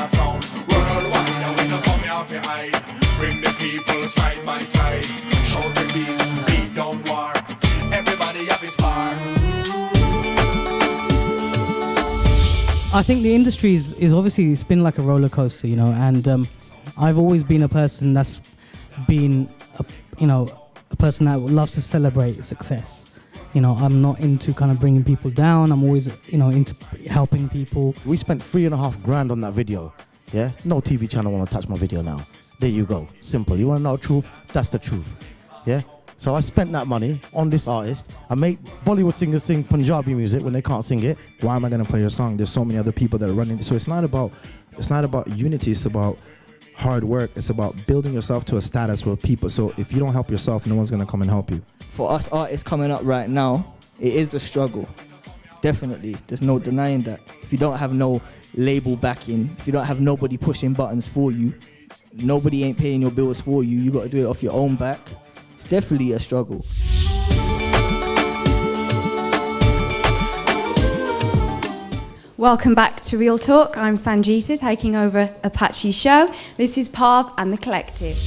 a sound. Worldwide, and we don't come here for hide. Bring the people side by side. Shout for peace, beat down war. Everybody have his bar. I think the industry is obviously, it's been like a roller coaster, you know, and I've always been a person that's been, a person that loves to celebrate success. You know, I'm not into kind of bringing people down. I'm always, into helping people. We spent $3.5 grand on that video. Yeah, no TV channel want to touch my video now. There you go, simple. You want to know the truth? That's the truth. Yeah. So I spent that money on this artist. I make Bollywood singers sing Punjabi music when they can't sing it. Why am I gonna play your song? There's so many other people that are running this. So it's not about unity. It's about hard work. It's about building yourself to a status where people. So if you don't help yourself, no one's gonna come and help you. For us artists coming up right now, it is a struggle. Definitely, there's no denying that. If you don't have no label backing, if you don't have nobody pushing buttons for you, nobody ain't paying your bills for you. You got to do it off your own back. It's definitely a struggle. Welcome back to Real Talk. I'm Sangeeta, taking over Apache's show. This is Parv and the Collective.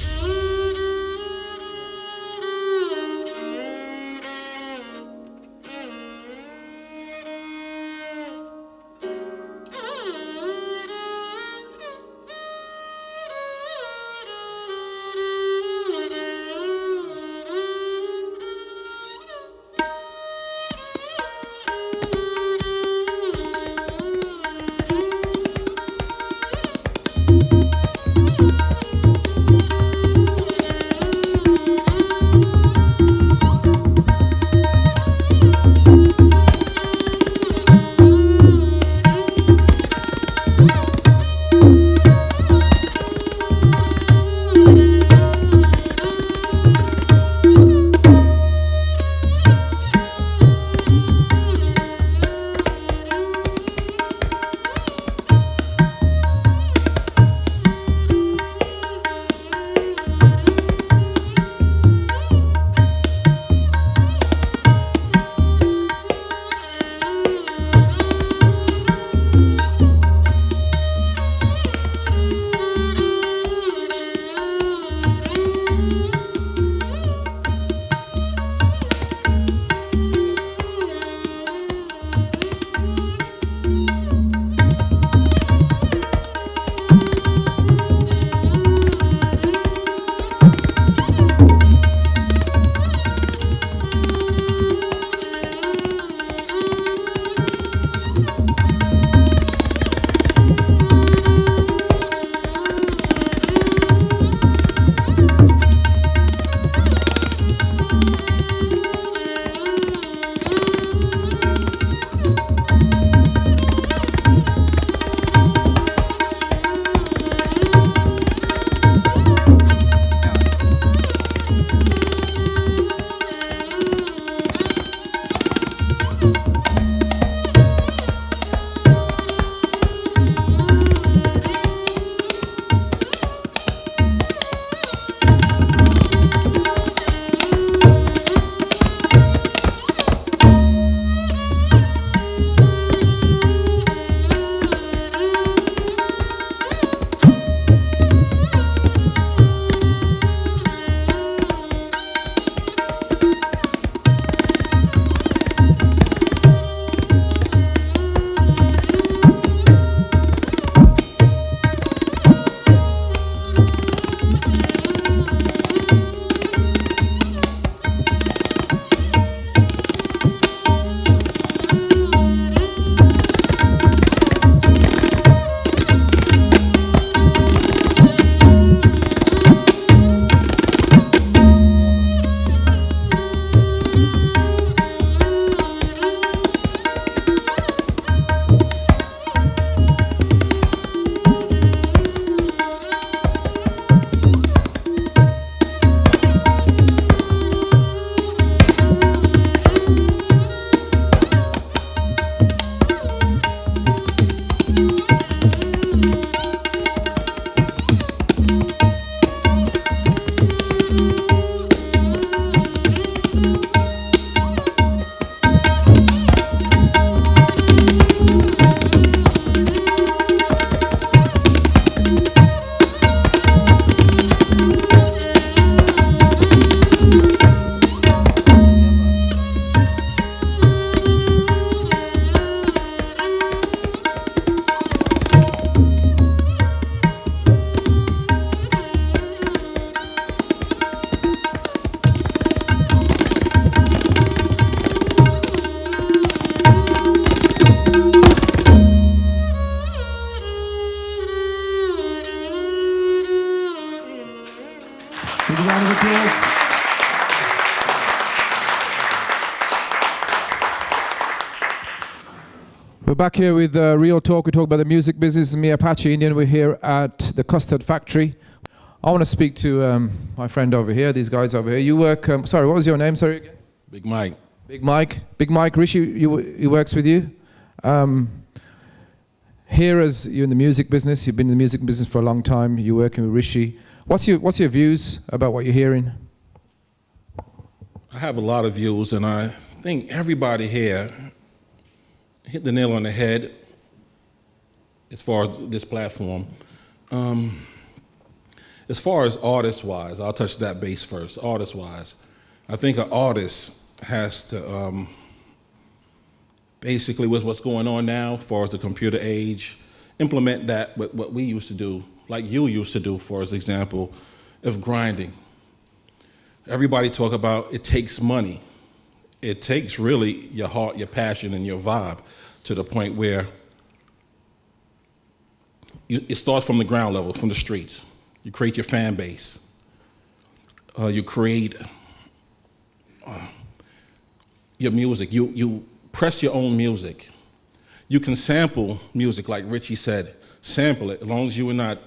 We're back here with Real Talk. We talk about the music business. Me, Apache Indian. We're here at the Custard Factory. I want to speak to my friend over here, these guys over here. You work, sorry, what was your name? Sorry again? Big Mike. Big Mike. Big Mike, Rishi, he works with you. Here, as you're in the music business, you've been in the music business for a long time. You're working with Rishi. What's your views about what you're hearing? I have a lot of views, and I think everybody here hit the nail on the head as far as this platform. As far as artist-wise, I'll touch that base first. Artist-wise, I think an artist has to basically, with what's going on now, as far as the computer age, implement that with what we used to do, like you used to do, for example, of grinding. Everybody talk about it takes money. It takes really your heart, your passion, and your vibe to the point where it starts from the ground level, from the streets. You create your fan base. You create your music. You press your own music. You can sample music, like Richie said. Sample it, as long as you will not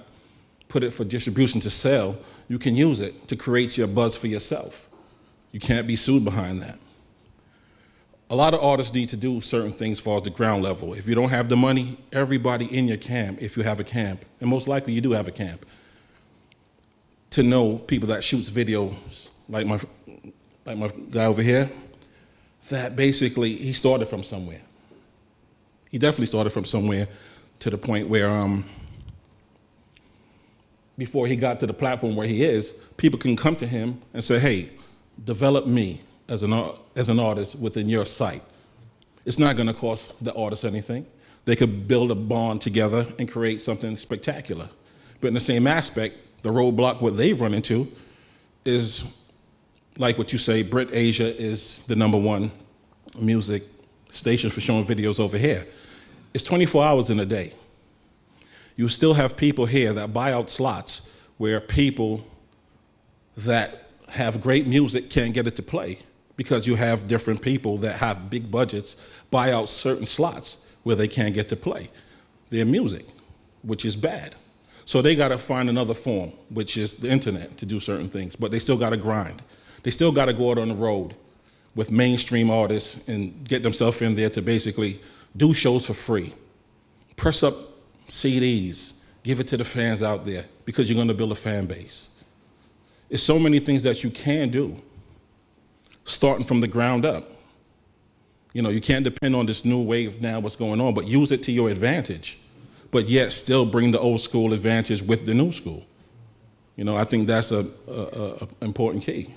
put it for distribution to sell. You can use it to create your buzz for yourself. You can't be sued behind that. A lot of artists need to do certain things as far as the ground level. If you don't have the money, everybody in your camp, if you have a camp, and most likely you do have a camp, to know people that shoots videos, like my guy over here, that basically he started from somewhere. He definitely started from somewhere to the point where before he got to the platform where he is, people can come to him and say, hey, develop me as an artist within your site. It's not going to cost the artist anything. They could build a bond together and create something spectacular. But in the same aspect, the roadblock what they've run into is, like what you say, Brit Asia is the #1 music station for showing videos over here. It's 24 hours in a day. You still have people here that buy out slots where people that have great music can't get it to play because you have different people that have big budgets buy out certain slots where they can't get to play their music, which is bad. So they got to find another form, which is the internet, to do certain things. But they still got to grind. They still got to go out on the road with mainstream artists and get themselves in there to basically do shows for free. Press up CDs, give it to the fans out there because you're going to build a fan base. There's so many things that you can do, starting from the ground up. You know, you can't depend on this new wave now, what's going on, but use it to your advantage, but yet still bring the old school advantage with the new school. You know, I think that's a important key.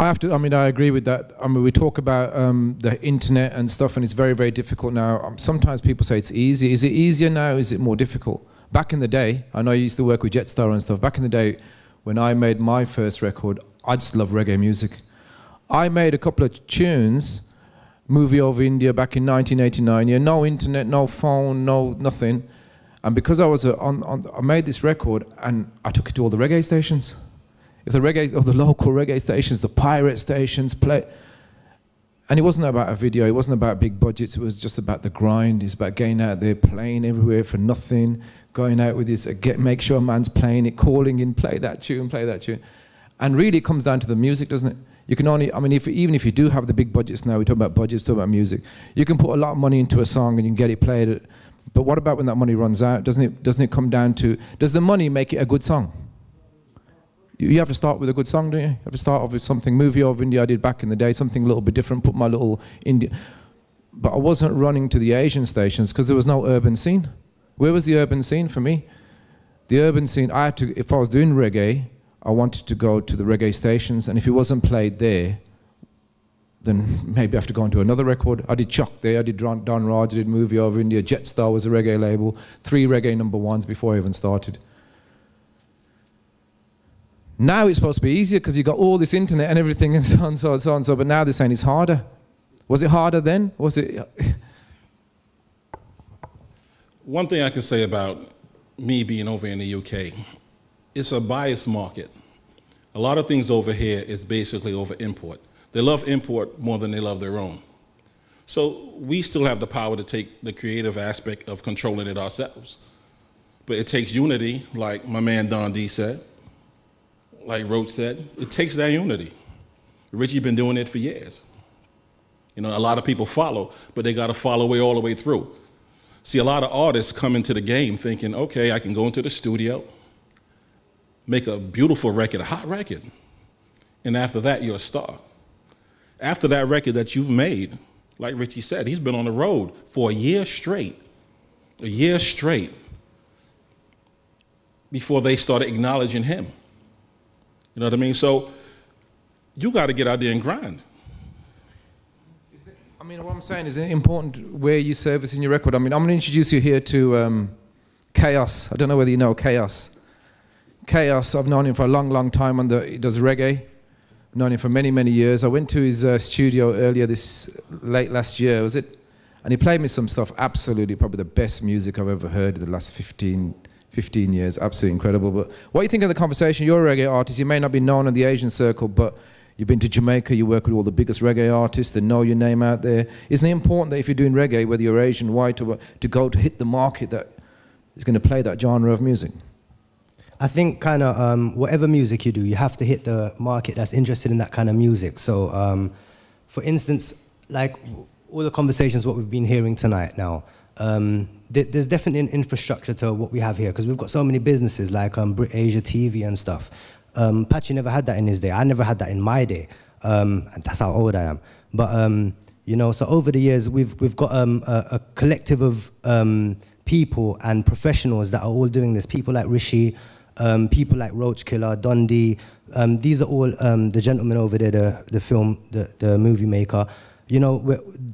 I agree with that. I mean, we talk about the internet and stuff, and it's very, very difficult now. Sometimes people say it's easy. Is it easier now? Is it more difficult? Back in the day, I know you used to work with Jetstar and stuff. Back in the day, when I made my first record, I just love reggae music. I made a couple of tunes, Movie Over India, back in 1989. Yeah, no internet, no phone, no nothing. And because I was I made this record, and I took it to all the reggae stations. If the reggae, or the local reggae stations, the pirate stations play. And it wasn't about a video, it wasn't about big budgets, it was just about the grind. It's about getting out there, playing everywhere for nothing, going out with this, make sure a man's playing it, calling in, play that tune. And really it comes down to the music, doesn't it? You can only, I mean, even if you do have the big budgets now, we talk about budgets, talk about music, you can put a lot of money into a song and you can get it played. But what about when that money runs out? Doesn't it come down to, does the money make it a good song? You have to start with a good song, don't you? You have to start off with something. Movie Over India I did back in the day, something a little bit different, put my little Indian. But I wasn't running to the Asian stations because there was no urban scene. Where was the urban scene for me? The urban scene, I had to, if I was doing reggae, I wanted to go to the reggae stations, and if it wasn't played there, then maybe I have to go into another record. I did Chuck there, I did Don Raj, I did Movie Over India, Jetstar was a reggae label, 3 reggae #1s before I even started. Now it's supposed to be easier because you've got all this internet and everything and so on, so on, so on, so, but now they're saying it's harder. Was it harder then? Was it? One thing I can say about me being over in the UK, it's a biased market. A lot of things over here is basically over import. They love import more than they love their own. So we still have the power to take the creative aspect of controlling it ourselves. But it takes unity, like my man Don D said, like Roach said, it takes that unity. Richie been doing it for years. You know, a lot of people follow, but they gotta follow it all the way through. See, a lot of artists come into the game thinking, okay, I can go into the studio, make a beautiful record, a hot record, and after that, you're a star. After that record that you've made, like Richie said, he's been on the road for a year straight, before they started acknowledging him. You know what I mean? So you got to get out there and grind. I mean, what I'm saying is important where you service in your record. I mean, I'm going to introduce you here to Chaos. I don't know whether you know Chaos. Chaos, I've known him for a long, long time. He does reggae. I've known him for many, many years. I went to his studio late last year, was it? And he played me some stuff, absolutely, probably the best music I've ever heard in the last 15 years. Absolutely incredible. But what do you think of the conversation? You're a reggae artist. You may not be known in the Asian circle, but you've been to Jamaica, you work with all the biggest reggae artists, they know your name out there. Isn't it important that if you're doing reggae, whether you're Asian, white, or to go to hit the market that is going to play that genre of music? I think kind of whatever music you do, you have to hit the market that's interested in that kind of music. So for instance, like all the conversations what we've been hearing tonight now, there's definitely an infrastructure to what we have here because we've got so many businesses like Brit Asia TV and stuff. Patchy never had that in his day. I never had that in my day. And that's how old I am. But, you know, so over the years, we've got a collective of people and professionals that are all doing this. People like Rishi, people like Roach Killer, Dundee. These are all the gentlemen over there, the movie maker. You know,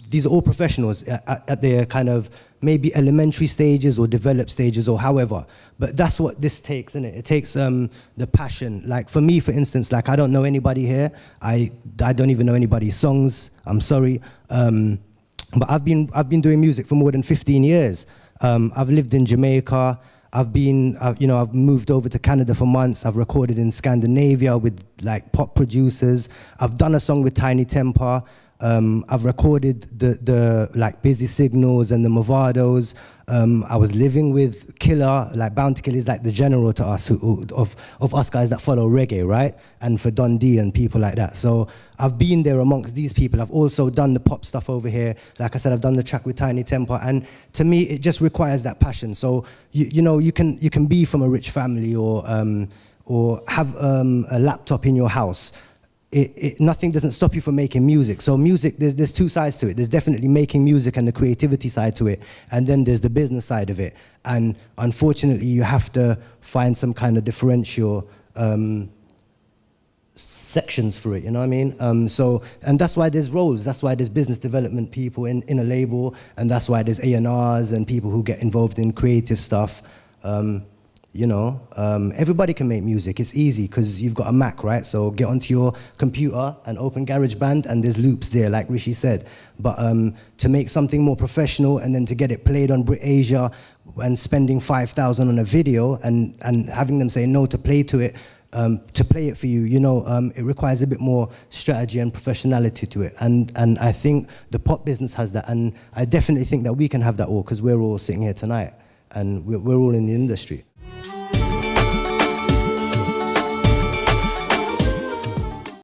these are all professionals at their kind of maybe elementary stages or developed stages or however. But that's what this takes, isn't it? It takes the passion. Like for me, for instance, like I don't know anybody here. I don't even know anybody's songs. I'm sorry. But I've been doing music for more than 15 years. I've lived in Jamaica. I've moved over to Canada for months. I've recorded in Scandinavia with like pop producers. I've done a song with Tiny Temper. I've recorded the like Busy Signals and the Movados. I was living with Killer, like Bounty Killer is like the general to us of us guys that follow reggae, right? And for Dundee and people like that. So I've been there amongst these people. I've also done the pop stuff over here. Like I said, I've done the track with Tiny Temper, and to me, it just requires that passion. So you know, you can be from a rich family or have a laptop in your house. Nothing doesn't stop you from making music. So music, there's two sides to it. There's definitely making music and the creativity side to it, and then there's the business side of it. And unfortunately, you have to find some kind of differential sections for it, you know what I mean? And that's why there's roles. That's why there's business development people in a label, and that's why there's A&Rs and people who get involved in creative stuff. You know, everybody can make music. It's easy because you've got a Mac, right? So get onto your computer and open GarageBand, and there's loops there, like Rishi said. But to make something more professional and then to get it played on Brit Asia and spending 5,000 on a video and having them say no to play it for you, you know, it requires a bit more strategy and professionality to it. And I think the pop business has that, and I definitely think that we can have that all because we're all sitting here tonight and we're all in the industry.